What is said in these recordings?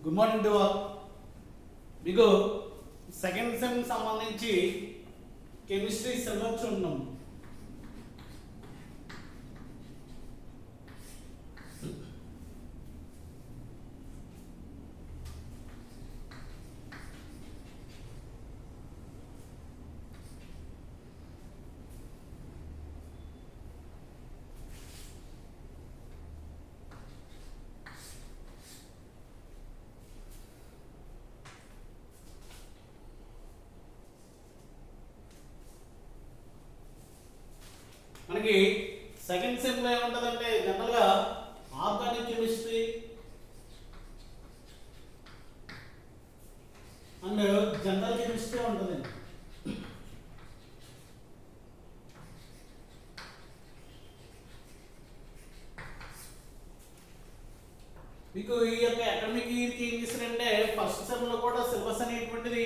Good morning to all. మీకు second sem సంబంధించి chemistry syllabus చూద్దాం. మనకి సెకండ్ సెమ్ లో ఏముంటదంటే జనరల్ గా organic chemistry and general chemistry ఉంటుంది. మీకు ఈ యొక్క అకాడమిక్ ఇయర్ కి ఏం చేశారంటే ఫస్ట్ సెమ్ లో కూడా సిలబస్ అనేటువంటిది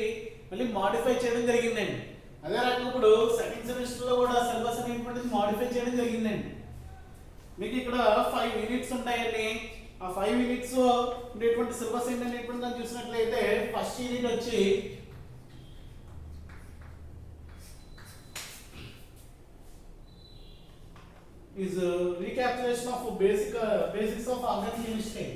మళ్ళీ మాడిఫై చేయడం జరిగిందండి. అదే రకంగా ఇప్పుడు సెకండ్ సెమిస్టర్ లో కూడా సిలబస్ అనేటువంటిది మాడిఫై చేయడం జరిగిందండి. మీకు ఇక్కడ 5 యూనిట్స్ ఉంటాయండి. ఆ 5 యూనిట్స్ ఉండేటువంటి సిలబస్ ఏంటనేటువంటి దాన్ని చూసినట్లయితే ఫస్ట్ యూనిట్ వచ్చి is recapitulation of basics of organic chemistry.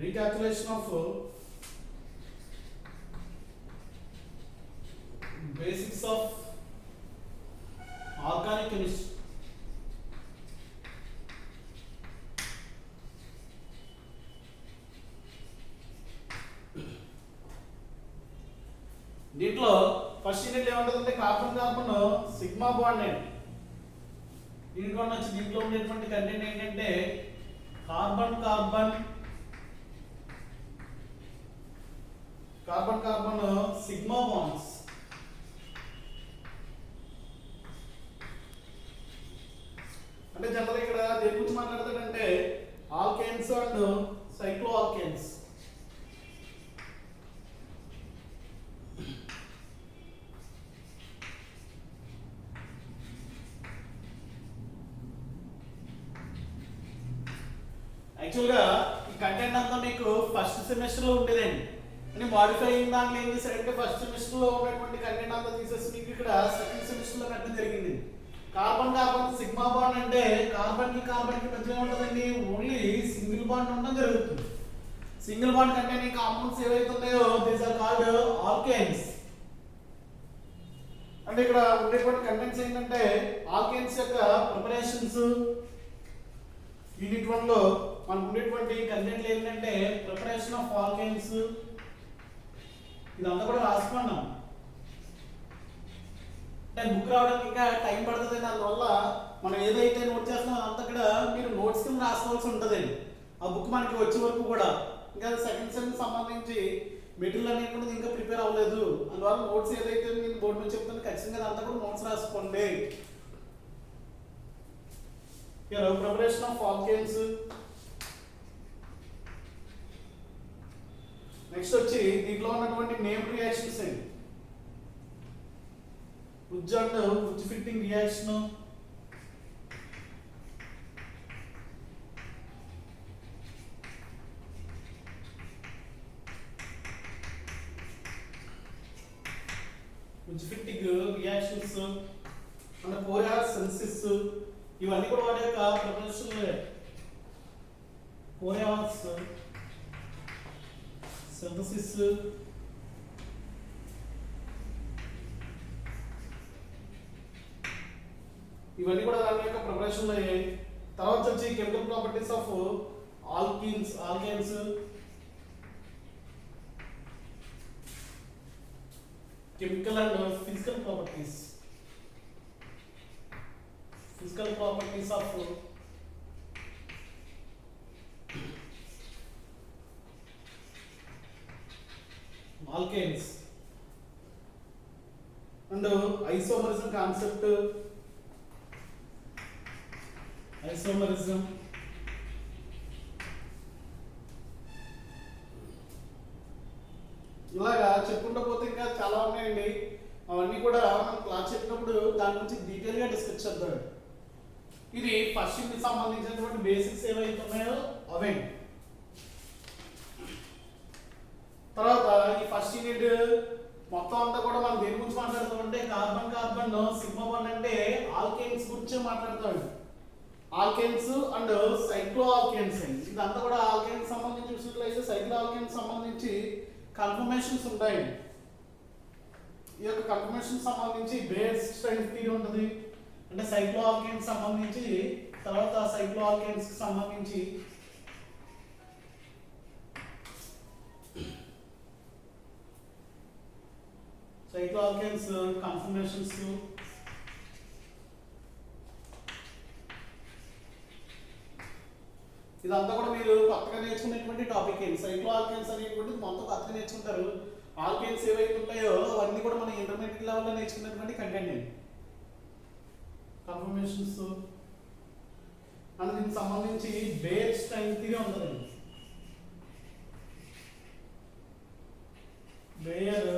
Recapitulation of basics of organic chemistry. దీంట్లో ఫస్ట్ యూనిట్ ఏమంటుందంటే కార్బన్ కార్బన్ సిగ్మా బాండ్ అండి. దీంట్లో వచ్చి దీంట్లో ఉండేటువంటి కంటెంట్ ఏంటంటే carbon carbon carbon carbon sigma bonds. అంటే జనరల్ ఇక్కడ దేని గురించి మాట్లాడతాడంటే ఆల్కేన్స్ అండ్ సైక్లో ఆల్కేన్స్. యాక్చువల్గా ఈ కంటెంట్ అంతా మీకు ఫస్ట్ సెమిస్టర్ లో ఉండేదండి. అని మాడిఫై అయిన దాంట్లో ఏం చేశారంటే ఫస్ట్ సెమిస్టర్ లో ఉన్నటువంటి కంటెంట్ అంతా తీసేసి మీకు ఇక్కడ సెకండ్ సెమిస్టర్ లో పెట్టడం జరిగింది. కార్బన్ కార్బన్ సిగ్మా బాండ్ అంటే కార్బన్ కి మధ్య ఉంటుందండి ఓన్లీ సింగిల్ బాండ్ ఉండడం జరుగుతుంది. సింగిల్ బాండ్ కంటే కాంపౌండ్స్ ఏవైతే ఉన్నాయో దీస్ ఆర్ కాల్డ్ ఆల్కేన్స్. అంటే ఇక్కడ ఉండేటువంటి కంటెంట్స్ ఏంటంటే ఆల్కేన్స్ యొక్క ప్రిపరేషన్స్. యూనిట్ 1 లో మనకు ఉండేటువంటి కంటెంట్లు ఏంటంటే ప్రిపరేషన్ ఆఫ్ ఆల్కేన్స్. ఇదంతా కూడా రాసుకున్నాం. అంటే బుక్ రావడానికి ఇంకా టైం పడుతుంది. అందువల్ల మనం ఏదైతే నోట్ చేస్తున్నామో అదంతా కూడా మీరు నోట్స్ కింద రాసుకోవాల్సి ఉంటుందండి. ఆ బుక్ మనకి వచ్చే వరకు కూడా ఇంకా సెకండ్ సెమ్ సంబంధించి మెటీరియల్ అనేది ఇంకా ప్రిపేర్ అవ్వలేదు. అందువల్ల నోట్స్ ఏదైతే నేను బోర్డు మీద చెప్తాను ఖచ్చితంగా అదంతా కూడా నోట్స్ రాసుకోండి. Preparation of alkanes. నెక్స్ట్ వచ్చి దీంట్లో ఉన్నటువంటి నేమ్ రియాక్షన్స్ అండి. Uz and uz fitting reaction, uz fitting reactions and కోరియాస్ సెన్సిస్. ఇవన్నీ కూడా వాటి యొక్క ప్రిపరేషన్. కోరియాస్ సింథసిస్, ఇవన్నీ కూడా దాని యొక్క ప్రిపరేషన్ అయ్యాయి. తర్వాత వచ్చి chemical properties of alkanes, chemical and physical properties of alkanes and isomerism concept. ఇలాగా చెప్పుకుంటూ పోతే ఇంకా చాలా ఉన్నాయండి. అవన్నీ కూడా మనం క్లాస్ చెప్పినప్పుడు దాని గురించి డీటెయిల్గా డిస్కస్ చేద్దాం. ఇది ఫస్ట్ యూనిట్ సంబంధించినటువంటి బేసిక్స్ ఏవైతే ఉన్నాయో అవే. తర్వాత ఈ ఫస్ట్ యూనిట్ మొత్తం అంతా కూడా మనం దేని గురించి మాట్లాడుతామంటే కార్బన్ కార్బన్ సిగ్మా బాండ్ అంటే ఆల్కేన్స్ గురించి మాట్లాడతామండి. Alkanes and cycloalkanes. ఇదంతా కూడా ఆల్కేన్స్ సంబంధించి చూసినట్లయితే సైక్లో ఆల్కేన్స్ సంబంధించి కన్ఫర్మేషన్స్ ఉంటాయి. ఈ యొక్క కన్ఫర్మేషన్ సంబంధించి బేస్ స్ట్రెంగ్త్ థియరీ ఉంటుంది. అంటే సైక్లో ఆల్కేన్స్ సంబంధించి, తర్వాత సైక్లో ఆల్కేన్స్ కి సంబంధించి సైక్లో ఆల్కేన్స్ కన్ఫర్మేషన్స్, ఇదంతా కూడా మీరు కొత్తగా నేర్చుకునేటువంటి టాపిక్ ఏంటి. సైక్లో ఆల్కేన్స్ అనేటువంటిది మొత్తం కొత్తగా నేర్చుకుంటారు. ఆల్కేన్స్ ఏవైతే ఉంటాయో అవన్నీ కూడా మనం ఇంటర్మీడియట్ లెవెల్లో నేర్చుకునేటువంటి కంటెంట్ అండి. కన్ఫర్మేషన్స్ అండ్ దీనికి సంబంధించి బేస్ స్ట్రెంగ్త్ గా ఉంటుందండి. Baeyer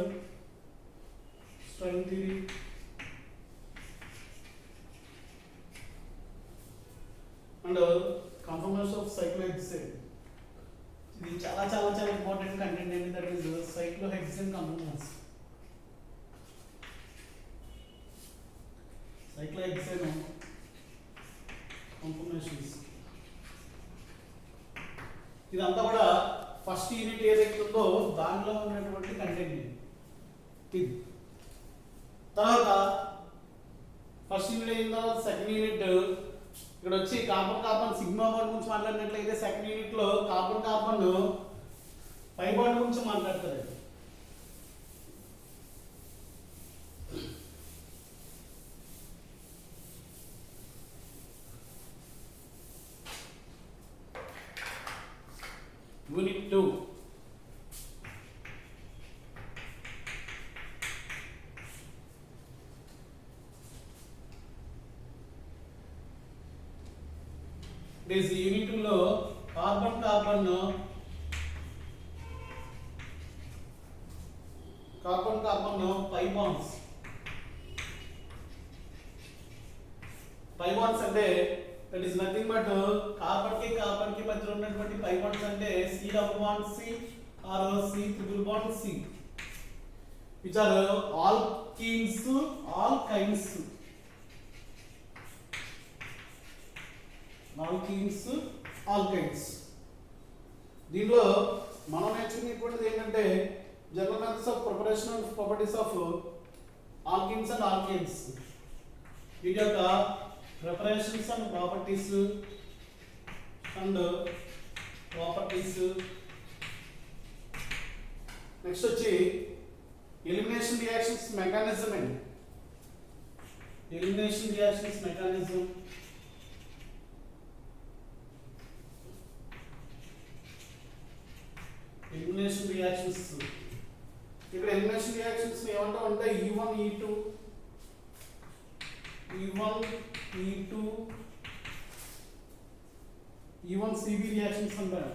strength and conformation of cyclohexane. ఇది చాలా చాలా చాలా ఇంపార్టెంట్ కంటెంట్ అండి. That is cyclohexane conformation. Cyclohexane conformations ఇదంతా కూడా ఫస్ట్ యూనిట్ ఏదైతే ఉందో దానిలో ఉన్నటువంటి కంటెంట్ ఇది. తర్వాత ఫస్ట్ యూనిట్ అయిన తర్వాత సెకండ్ యూనిట్ ఇక్కడ వచ్చి కార్బన్ కార్బన్ సిగ్మా బాండ్ గురించి మాట్లాడినట్లయితే సెకండ్ యూనిట్ లో కార్బన్ కార్బన్ పై బాండ్ గురించి మాట్లాడతారు. యూనిట్ 2 this యూనిట్ లో కార్బన్ కార్బన్ పై బాండ్స్ అంటే that is nothing but carbon కి మధ్యలో ఉన్నటువంటి పై బాండ్స్ అంటే C double bond C or C triple bond C, which are alkenes, alkynes. దీనిలో మనం నేర్చుకునేటువంటిది ఏంటంటే general methods of preparation and properties of alkynes and alkanes. వీటి యొక్క ప్రిపరేషన్స్ అండ్ ప్రాపర్టీస్ నెక్స్ట్ వచ్చి ఎలిమినేషన్ రియాక్షన్స్ మెకానిజం అండి. Elimination reactions mechanism elimination reactions. ఇక్కడ elimination reactions ఏమంటాం అంటే E1 E2 E1 CB reactions అంటారు.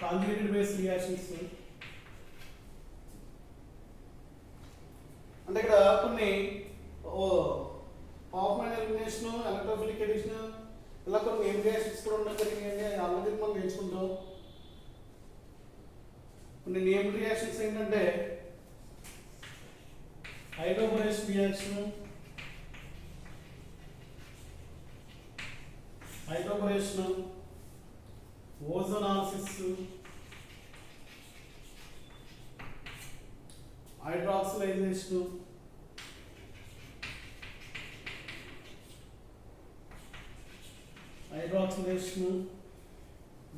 కాంజుగేటెడ్ బేస్ రియాక్షన్స్ అంటే ఇక్కడ కొన్ని హాఫ్మన్ ఎలిమినేషన్, ఎలక్ట్రోఫిలిక్ అడిషన్, ఇలా కొన్ని ఏం రియాక్షన్స్ కూడా ఉండడం జరిగింది. ఆల్రెడీ మనం నేర్చుకుంటాం. కొన్ని నేమ్ రియాక్షన్స్ ఏంటంటే హైడ్రోబరేషన్ రియాక్షన్, ఓజోనాలిసిస్, హైడ్రాక్సిలైజేషన్,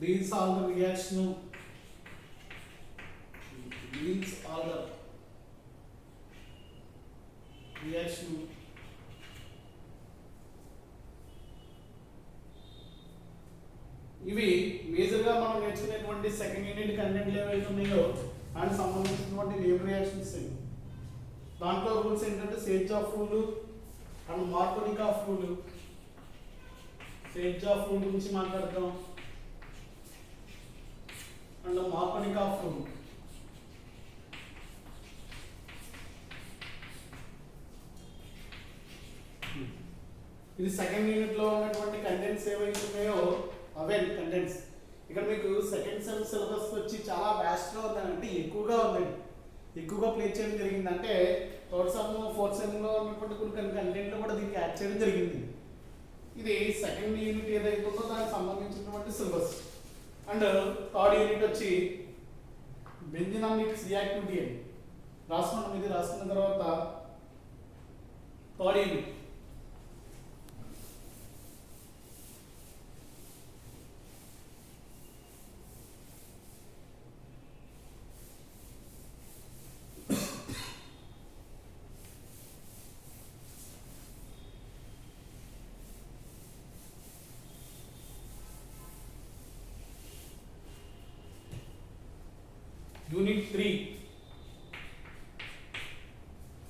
డీసాల్టర్ రియాక్షన్, ఇవి మేజర్ గా మనం నేర్చుకునేటువంటి సెకండ్ యూనిట్ కంటెంట్ ఏవైతే ఉన్నాయో దానికి సంబంధించినటువంటి నేమ్ రియాక్షన్స్. దాంట్లో రూల్స్ ఏంటంటే Saytzeff rule and Markovnikov rule. Saytzeff rule గురించి మాట్లాడతాం అండ్ మార్కోనిక్ ఆఫ్ రూల్. ఇది సెకండ్ యూనిట్ లో ఉన్నటువంటి కంటెంట్స్ ఏవైతే ఉన్నాయో అవే కంటెంట్స్. ఇక్కడ మీకు సెకండ్ సెమ్ సిలబస్ వచ్చి చాలా వ్యాస్ట్ గా ఉందంటే ఎక్కువగా ఉందండి, ఎక్కువగా ప్లే చేయడం జరిగింది. అంటే థర్డ్ సెమ్ ఫోర్త్ సెమ్ లో ఉన్నటువంటి కొన్ని కంటెంట్ కూడా దీనికి యాడ్ చేయడం జరిగింది. ఇది సెకండ్ యూనిట్ ఏదైతే ఉందో దానికి సంబంధించినటువంటి సిలబస్. అండ్ థర్డ్ యూనిట్ వచ్చి బెంజినామిక్స్ రియాక్టివిటీ అని రాసుకున్నాం. ఇది రాసుకున్న తర్వాత third unit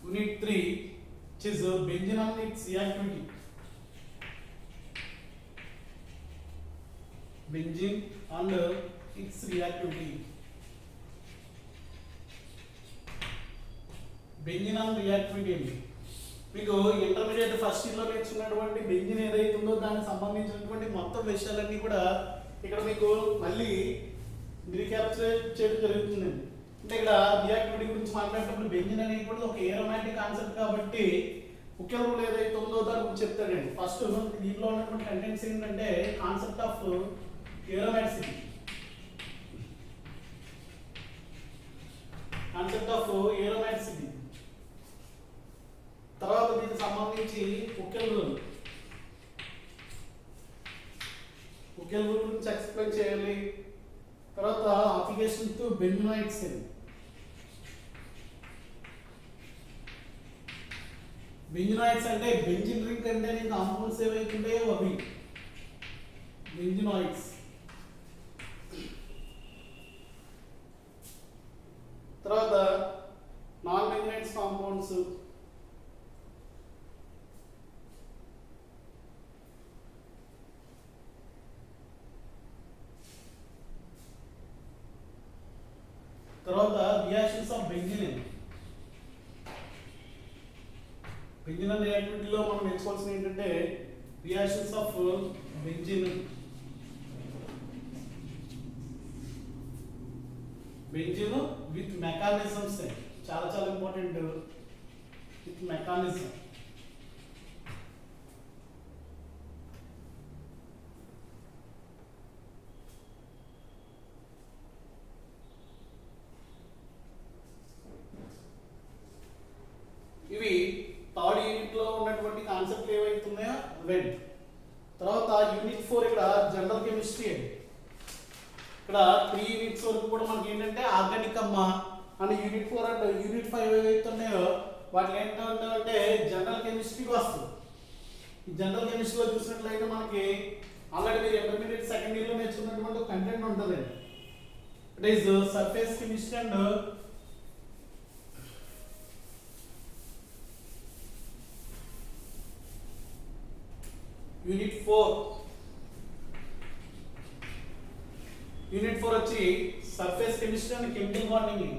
Unit 3, which is benzene and its reactivity. Benzene and its reactivity. Benzene and reactivity అండి. మీకు ఇంటర్మీడియట్ ఫస్ట్ ఇయర్ లో నేర్చుకున్నటువంటి బెంజిన్ ఏదైతే ఉందో దానికి సంబంధించినటువంటి మొత్తం విషయాలన్నీ కూడా ఇక్కడ మీకు మళ్ళీ రీక్యాప్చర్ చేయడం జరుగుతుందండి. అంటే ఇక్కడ రియాక్టివిటీ గురించి మాట్లాడేటప్పుడు బెంజిన్ అనేటువంటి ఒక ఏరోమాటిక్ కాన్సెప్ట్ కాబట్టి ముఖ్య రూల్ ఏదైతే ఉందో దాని గురించి చెప్తాడండి. ఫస్ట్ దీంట్లో ఉన్నటువంటి కంటెంట్స్ ఏంటంటే కాన్సెప్ట్ ఆఫ్ ఏరోమాటిసిటీ, తర్వాత దీనికి సంబంధించి ముఖ్య రూల్ గురించి ఎక్స్ప్లెయిన్ చేయాలి. తర్వాత అప్లికేషన్ టు బెంజోనైట్స్ అండి. బెంజోనైట్స్ అంటే బెంజిన్ రింగ్ అంటే కాంపౌండ్స్ ఏవైతే ఉంటాయో అవి బెంజోనైట్స్. తర్వాత నాన్ బెంజోనైట్స్ కాంపౌండ్స్, తర్వాత reactions of benzene. Benzene and రియాక్టివిటీలో మనం నేర్చుకోవాల్సింది ఏంటంటే reactions of benzene with mechanisms. చాలా చాలా ఇంపార్టెంట్, విత్ మెకానిజం. ఇవి థర్డ్ యూనిట్ లో ఉన్నటువంటి కాన్సెప్ట్ ఏవైతే ఉన్నాయో అవే. తర్వాత యూనిట్ 4 ఇక్కడ జనరల్ కెమిస్ట్రీ అండి. ఇక్కడ 3 యూనిట్స్ వరకు కూడా మనకి ఏంటంటే ఆర్గానిక్ అమ్మ అని యూనిట్ 4 అండ్ యూనిట్ 5 ఏవైతే ఉన్నాయో వాటిని ఏంటంటే జనరల్ కెమిస్ట్రీకి వస్తుంది. ఈ జనరల్ కెమిస్ట్రీలో చూసినట్లయితే మనకి ఆల్రెడీ మీరు ఇంటర్మీడియట్ సెకండ్ ఇయర్ లో నేర్చుకున్నటువంటి కంటెంట్ ఉంటుందండి. It is surface chemistry and unit 4 వచ్చి surface chemistry and chemical bonding.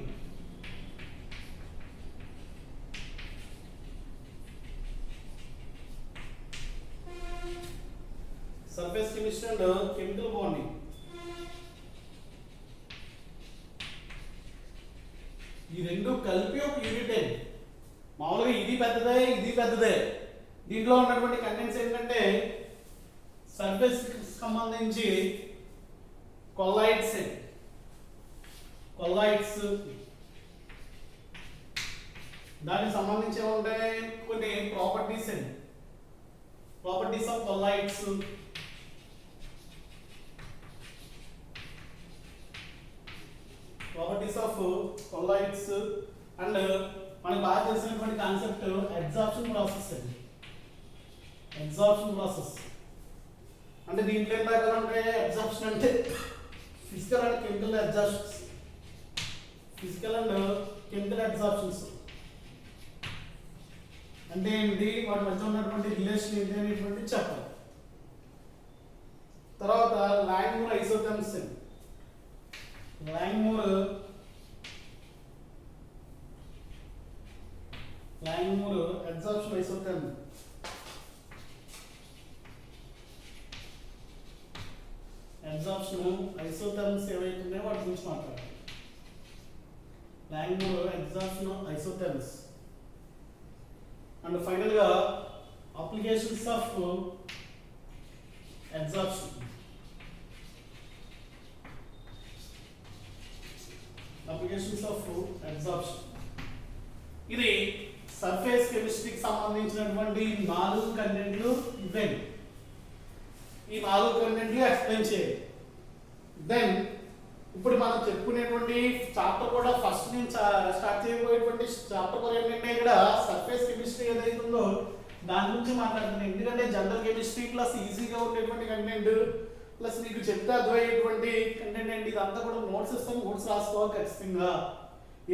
Surface chemistry and chemical bonding. ఈ రెండు కలిపి ఒక యూనిట్ అండి. మామూలుగా ఇది పెద్దదే ఇది పెద్దదే. దీంట్లో ఉన్నటువంటి కంటెంట్స్ ఏంటంటే సర్ఫేస్ సంబంధించి కొల్లాయిడ్స్ దానికి సంబంధించి ఏముంటాయి కొన్ని ప్రాపర్టీస్ అండి. ప్రాపర్టీస్ ఆఫ్ కొల్లాయిడ్స్, అండ్ మనకు బాగా తెలిసినటువంటి కాన్సెప్ట్ అబ్జార్ప్షన్ ప్రాసెస్ అండి. అంటే దీంట్లో ఏం రకాలు ఉంటాయి? అబ్జార్ప్షన్ అంటే ఫిజికల్ అండ్ కెమికల్ అబ్జార్ప్షన్స్ అంటే ఏంటి, వాటి మధ్య ఉన్నటువంటి రిలేషన్ ఏంటి అనేటువంటి చెప్పాలి. తర్వాత లాంగ్మూర్ ఐసోథర్మ్స్. లాంగ్మూర్ అబ్జార్ప్షన్ ఐసోథర్మ్. ఎగ్జాప్షన్ ఐసోథర్మ్స్ ఏవైతే ఉన్నాయో వాటి గురించి మాట్లాడాలి. లాంగ్వేజ్ ఎగ్జాప్షన్ ఐసోథర్మ్స్ అండ్ ఫైనల్ గా applications of exemption. Applications of exemption ఇది సర్ఫేస్ కెమిస్ట్రీకి సంబంధించినటువంటి 4 కంటెంట్లు ఇవే. ఈ 4 కంటెంట్లు ఎక్స్ప్లెయిన్ చేయాలి. దెన్ ఇప్పుడు మనం చెప్పుకునేటువంటి చాప్టర్ కూడా ఫస్ట్ నుంచి స్టార్ట్ చేయబోయేటువంటి చాప్టర్ కూడా ఏంటంటే ఇక్కడ సర్ఫేస్ కెమిస్ట్రీ ఏదైతే ఉందో దాని గురించి మాట్లాడుతున్నాం. ఎందుకంటే జనరల్ కెమిస్ట్రీ ప్లస్ ఈజీగా ఉండేటువంటి కంటెంట్ ప్లస్ మీకు చెప్తే అర్థమయ్యేటువంటి కంటెంట్ అండి. ఇదంతా కూడా నోట్స్ ఇస్తాం, నోట్స్ రాసుకోవాలి ఖచ్చితంగా.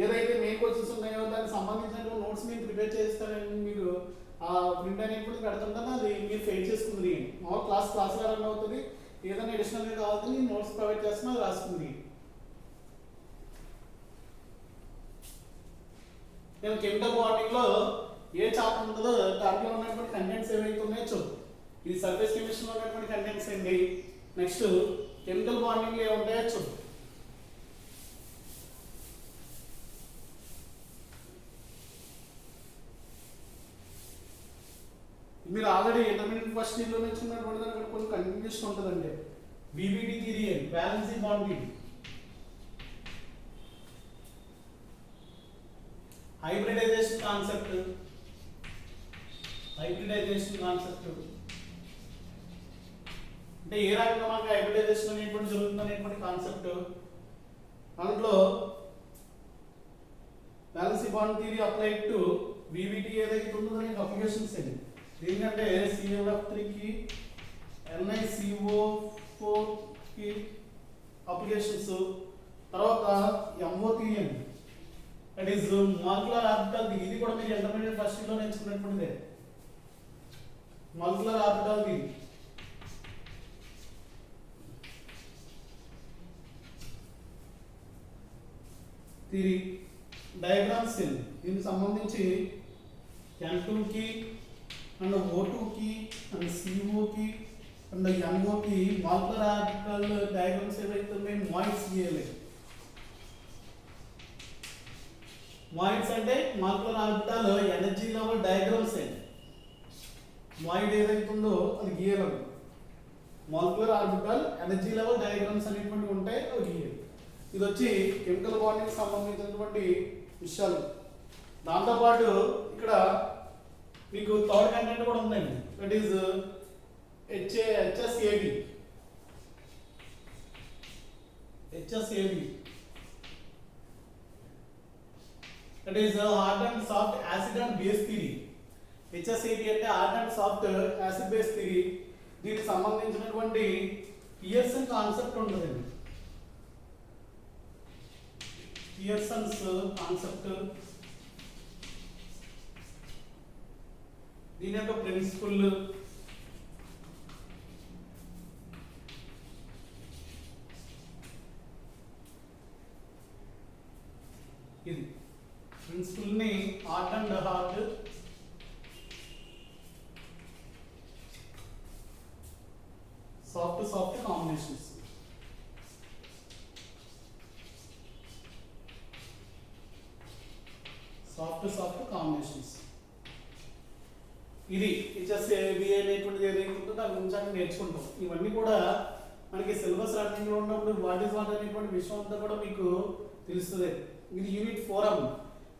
ఏదైతే మెయిన్ క్వశ్చన్స్ ఉన్నాయో దానికి సంబంధించిన నోట్స్ నేను ప్రిపేర్ చేస్తానండి. మీకు ఆ ప్రింట్ అనేప్పుడు పెడుతుంటాను, అది మీరు ఫెయిల్ చేసుకుంది. మామూలు క్లాస్ రన్ అవుతుంది. ఏదైనా అడిషనల్గా కావాలని నేను నోట్స్ ప్రొవైడ్ చేస్తున్నా, అది రాసుకుంది. నేను కెమికల్ బాండింగ్ లో ఏ చాప్టర్ ఉంటుందో దాంట్లో ఉన్నటువంటి కంటెంట్స్ ఏవైతే ఉన్నాయో చూద్దాం. ఇది సర్ఫేస్ కెమిస్ట్రీలో ఉన్నటువంటి కంటెంట్స్ అండి. నెక్స్ట్ కెమికల్ బాండింగ్ లో ఏముంటాయో చూద్దాం. మీరు ఆల్రెడీ ఇంటర్మీడియట్ ఫస్ట్ ఇయర్ లో నేర్చుకున్నటువంటి దానికి కొన్ని కన్ఫ్యూజన్ ఉంటుందండి. VBD theory, valency bonding, hybridisation concept అంటే ఏ రకంగా మనకి హైబ్రిడైజేషన్ అనేటువంటి జరుగుతుంది అనేటువంటి కాన్సెప్ట్. దాంట్లో బ్యాలెన్సీ bond theory applied to VBD ఏదైతే ఉందో దానికి అప్లికేషన్స్ ఏంటి. ఏంటంటే ClF3 కి NiCO4 కి అప్లికేషన్స్. తర్వాత MO థియరీ అండి, that is molecular orbital theory. ఇది కూడా మీరు ఇంటర్మీడియట్ ఫస్ట్ ఇయర్ లో నేర్చుకున్నటువంటిదే. Molecular orbital theory. డయాగ్రామ్స్ దీనికి సంబంధించి N2 కి అండ్ O2 కి అండ్ CO కి అండ్ NO కి మాలిక్యులర్ ఆర్బిటాల్ డయాగ్రామ్స్ ఏవైతే ఉన్నాయో మాయిడ్స్ గీయాలి. మాయిడ్స్ అంటే molecular orbital energy level diagrams అండి. మాయిడ్ ఏదైతే ఉందో అది గీయాలి. Molecular orbital energy level diagrams అనేటువంటి ఉంటాయి, అవి గీయాలి. ఇది వచ్చి కెమికల్ బాండింగ్ సంబంధించినటువంటి విషయాలు. దాంతోపాటు ఇక్కడ మీకు థర్డ్ కంటెంట్ కూడా ఉందండి, that is HSAB. That is hard and soft acid and base theory. HSAB అంటే hard and soft acid base theory. దీనికి సంబంధించినటువంటి పియర్సన్ కాన్సెప్ట్ ఉంటుందండి. పియర్సన్స్ కాన్సెప్ట్, దీని యొక్క ప్రిన్సిపల్, ఇది ప్రిన్సిపల్ ని hard and hard, soft combinations. Soft combinations ఇది HSAB అనేటువంటిది ఏదైతే ఉంటుందో దాని గురించి నేర్చుకుంటాం. ఇవన్నీ కూడా మనకి సిలబస్ రన్నింగ్ లో ఉన్నప్పుడు వాట్ అనేటువంటి విషయం అంతా కూడా మీకు తెలుస్తుంది. ఇది యూనిట్ 4.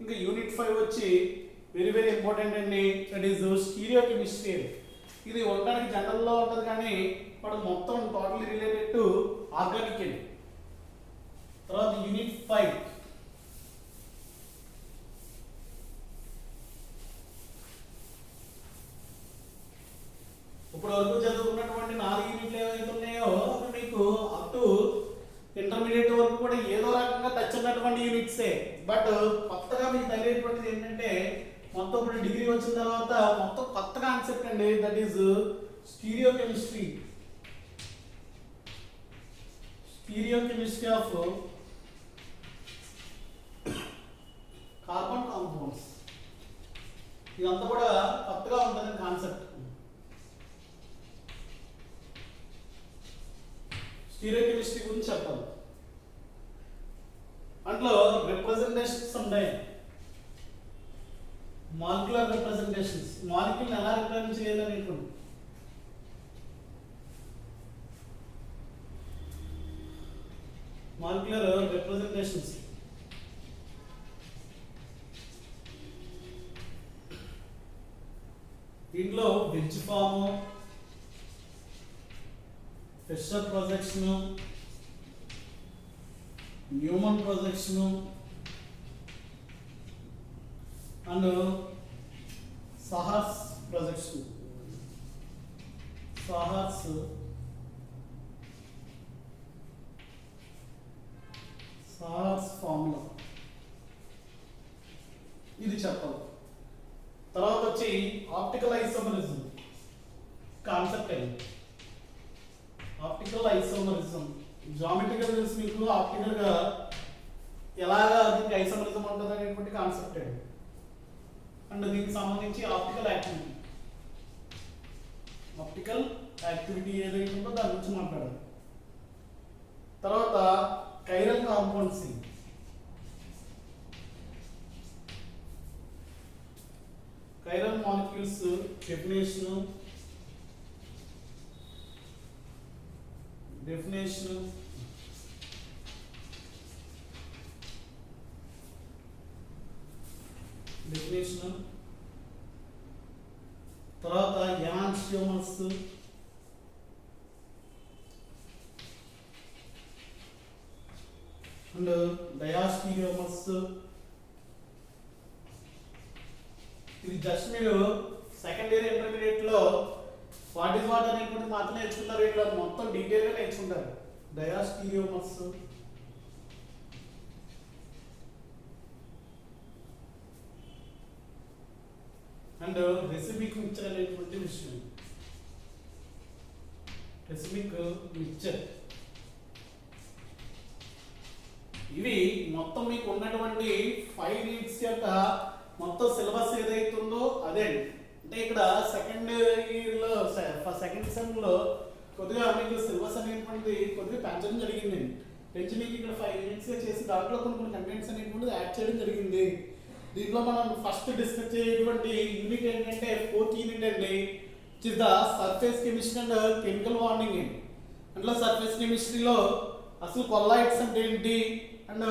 ఇంకా యూనిట్ 5 వచ్చి వెరీ వెరీ ఇంపార్టెంట్ అండి, దట్ ఈస్ స్టీరియో కెమిస్ట్రీ. ఇది ఉండడానికి జనరల్ లో ఉంటుంది కానీ ఇప్పుడు మొత్తం టోటల్ రిలేటెడ్ టు ఆర్గానిక్ అండి. తర్వాత యూనిట్ 5 ఇప్పుడు వరకు చదువుకున్నటువంటి 4 యూనిట్లు ఏవైతే ఉన్నాయో మీకు అప్ టు ఇంటర్మీడియట్ వరకు కూడా ఏదో రకంగా టచ్ ఉన్నటువంటి యూనిట్సే. బట్ కొత్తగా మీకు తగిలేటువంటిది ఏంటంటే మొత్తం ఇప్పుడు డిగ్రీ వచ్చిన తర్వాత మొత్తం కొత్త కాన్సెప్ట్ అండి, that is stereo chemistry of carbon compounds. ఇదంతా కూడా కొత్తగా ఉంటుంది కాన్సెప్ట్. స్టీరియోకెమిస్ట్రీ గురించి చెప్పాలి. అందులో రిప్రజెంటేషన్స్ ఉన్నాయి, మాలిక్యులర్ రిప్రజెంటేషన్స్, మాలిక్యూల్ ఎలా రిప్రజెంట్ చేయాలనేటువంటి మాలిక్యులర్ రిప్రజెంటేషన్స్. దీంట్లో wedge form, Fischer projection, Newman projection and Sawhorse projection. Sawhorse formula ఇది చెప్పాలి. తర్వాత వచ్చి ఆప్టికల్ ఐసోమరిజం కాన్సెప్ట్ అయింది. ఆప్టికల్ ఐసోమరిజం జామెట్రికల్ తెలుసు మీకు, ఆప్టికల్ గా ఎలాగా దీనికి ఐసోమరిజం ఉంటుంది అనేటువంటి కాన్సెప్ట్ అండి. అండ్ దీనికి సంబంధించి ఆప్టికల్ యాక్టివిటీ ఏదైతే ఉందో దాని గురించి మాట్లాడాలి. తర్వాత chiral compounds, chiral molecules definition తర్వాత ఎనాన్షియోమర్స్, అండ్ డయాస్టీరియోమర్స్. ఇది జస్ట్ మీరు సెకండ్ ఇయర్ ఇంటర్మీడియట్ లో వాట్ ఇస్ వాట్ అనేటువంటి మాత్రం నేర్చుకుంటారు, ఇట్లా మొత్తం డీటెయిల్ గా నేర్చుకుంటారు. డయాస్టీరియోమర్స్ అండ్ రెసిమిక్ మిక్చర్ అనేటువంటి విషయం. రెసిమిక్ మిక్చర్ ఇవి మొత్తం మీకు ఉన్నటువంటి 5 యూనిట్స్ యొక్క మొత్తం సిలబస్ ఏదైతే ఉందో అదే. అంటే ఇక్కడ సెకండ్ ఇయర్ లో సెకండ్ సెమ్ లో కొద్దిగా మీకు సిలబస్ అనేటువంటిది కొద్దిగా పెంచడం జరిగింది. పెంచి మీకు ఇక్కడ 5 యూనిట్స్ చేసి దాంట్లో కొన్ని కంటెంట్స్ అనేటువంటిది యాడ్ చేయడం జరిగింది. దీంట్లో మనం ఫస్ట్ డిస్కస్ చేయటువంటి యూనిట్ ఏంటంటే 4th యూనిట్ అండి, which is the surface chemistry and chemical warning. అందులో సర్ఫేస్ కెమిస్ట్రీలో అసలు కొల్లాయిడ్స్ అంటే ఏంటి అండ్